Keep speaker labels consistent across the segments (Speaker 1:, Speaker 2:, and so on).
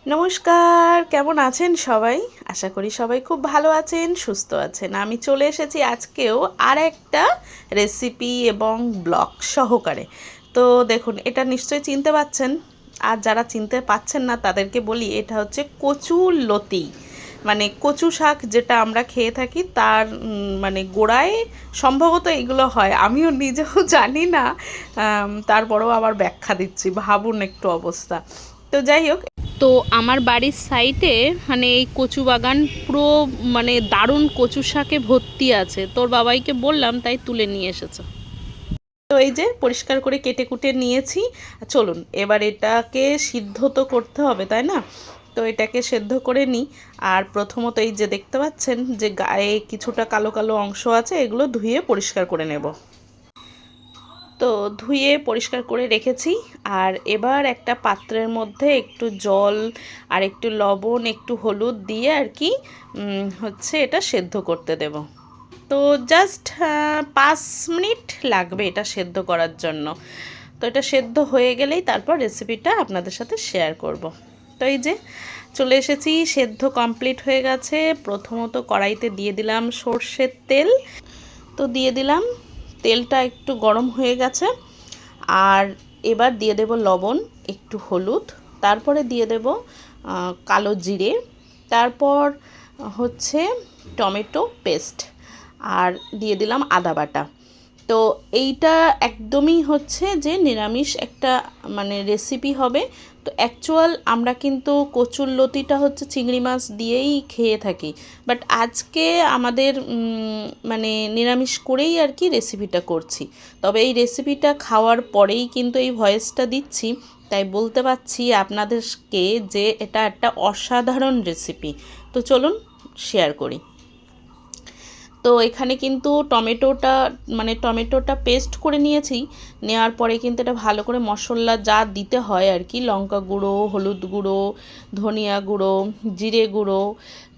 Speaker 1: নমস্কার, কেমন আছেন সবাই? আশা করি সবাই খুব ভালো আছেন, সুস্থ আছেন। আমি চলে এসেছি আজকেও আর একটা রেসিপি এবং ব্লগ সহকারে। তো দেখুন, এটা নিশ্চয়ই চিনতে পাচ্ছেন। আর যারা চিনতে পাচ্ছেন না তাদেরকে বলি, এটা হচ্ছে কচু লতি। মানে কচু শাক যেটা আমরা খেয়ে থাকি তার মানে গোড়ায় সম্ভবত এগুলো হয়। আমিও নিজেও জানি না, তারপরেও আবার ব্যাখ্যা দিচ্ছি, ভাবুন একটু অবস্থা। তো যাই হোক, তো আমার বাড়ির সাইডে মানে এই কচু বাগান পুরো মানে দারুণ কচু শাকে ভর্তি আছে। তোর বাবাইকে বললাম, তাই তুলে নিয়ে এসেছে। তো এই যে পরিষ্কার করে কেটে কুটে নিয়েছি। চলুন এবার এটাকে সিদ্ধ তো করতে হবে, তাই না? তো এটাকে সেদ্ধ করে নিই। আর প্রথমত এই যে দেখতে পাচ্ছেন যে গায়ে কিছুটা কালো কালো অংশ আছে, এগুলো ধুয়ে পরিষ্কার করে নেব। তো ধুয়ে পরিষ্কার করে রেখেছি। আর এবার একটা পাত্রের মধ্যে একটু জল আর একটু লবণ একটু হলুদ দিয়ে আর কি হচ্ছে এটা সেদ্ধ করতে দেব। তো জাস্ট 5 মিনিট লাগবে এটা সেদ্ধ করার জন্য। তো এটা সেদ্ধ হয়ে গেলেই তারপর রেসিপিটা আপনাদের সাথে শেয়ার করব। তো এই যে চলে এসেছি, সেদ্ধ কমপ্লিট হয়ে গেছে। প্রথমত কড়াইতে দিয়ে দিলাম সর্ষের তেল। তো দিয়ে দিলাম, তেলটা একটু গরম হয়ে গেছে। আর এবার দিয়ে দেব লবণ, একটু হলুদ, তারপরে দিয়ে দেব কালো জিরে, তারপর হচ্ছে টমেটো পেস্ট, আর দিয়ে দিলাম আদা বাটা। তো এইটা একদমই হচ্ছে যে নিরামিষ একটা মানে রেসিপি হবে। তো অ্যাকচুয়াল আমরা কিন্তু কচুরলতিটা হচ্ছে চিংড়ি মাছ দিয়েই খেয়ে থাকি, বাট আজকে আমাদের মানে নিরামিষ করেই আর কি রেসিপিটা করছি। তবে এই রেসিপিটা খাওয়ার পরেই কিন্তু এই ভয়েসটা দিচ্ছি, তাই বলতে পারছি আপনাদেরকে যে এটা একটা অসাধারণ রেসিপি। তো চলুন শেয়ার করি। তো এখানে কিন্তু টমেটোটা পেস্ট করে নিয়েছি। নেওয়ার পরে কিন্তু এটা ভালো করে মশলা যা দিতে হয় আর কি, লঙ্কা গুঁড়ো, হলুদ গুঁড়ো, ধনিয়া গুঁড়ো, জিরে গুঁড়ো,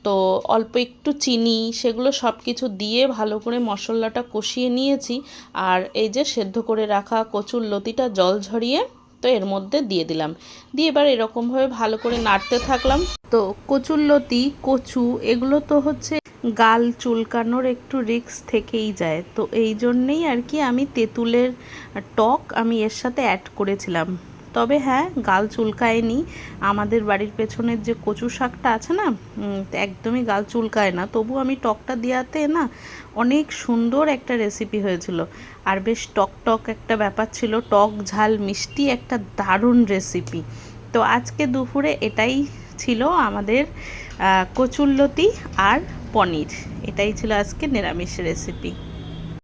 Speaker 1: তো অল্প একটু চিনি, সেগুলো সব কিছু দিয়ে ভালো করে মশলাটা কষিয়ে নিয়েছি। আর এই যে সেদ্ধ করে রাখা কচুর লতিটা জল ঝরিয়ে তো এর মধ্যে দিয়ে দিলাম। দিয়ে এবার এরকমভাবে ভালো করে নাড়তে থাকলাম। তো কচুরলতি, কচু এগুলো তো হচ্ছে গাল চুলকানোর একটু রিস্ক থেকেই যায়। তো এই জন্যেই আর কি আমি তেঁতুলের টক আমি এর সাথে অ্যাড করেছিলাম। তবে হ্যাঁ, গাল চুলকায়নি। আমাদের বাড়ির পেছনের যে কচু শাকটা আছে না, একদমই গাল চুলকায় না। তবু আমি টকটা দেওয়াতে না অনেক সুন্দর একটা রেসিপি হয়েছিল। আর বেশ টক টক একটা ব্যাপার ছিল, টক ঝাল মিষ্টি একটা দারুণ রেসিপি। তো আজকে দুপুরে এটাই ছিল আমাদের কচুরলতি আর পনির। এটাই ছিল আজকে নিরামিষ রেসিপি।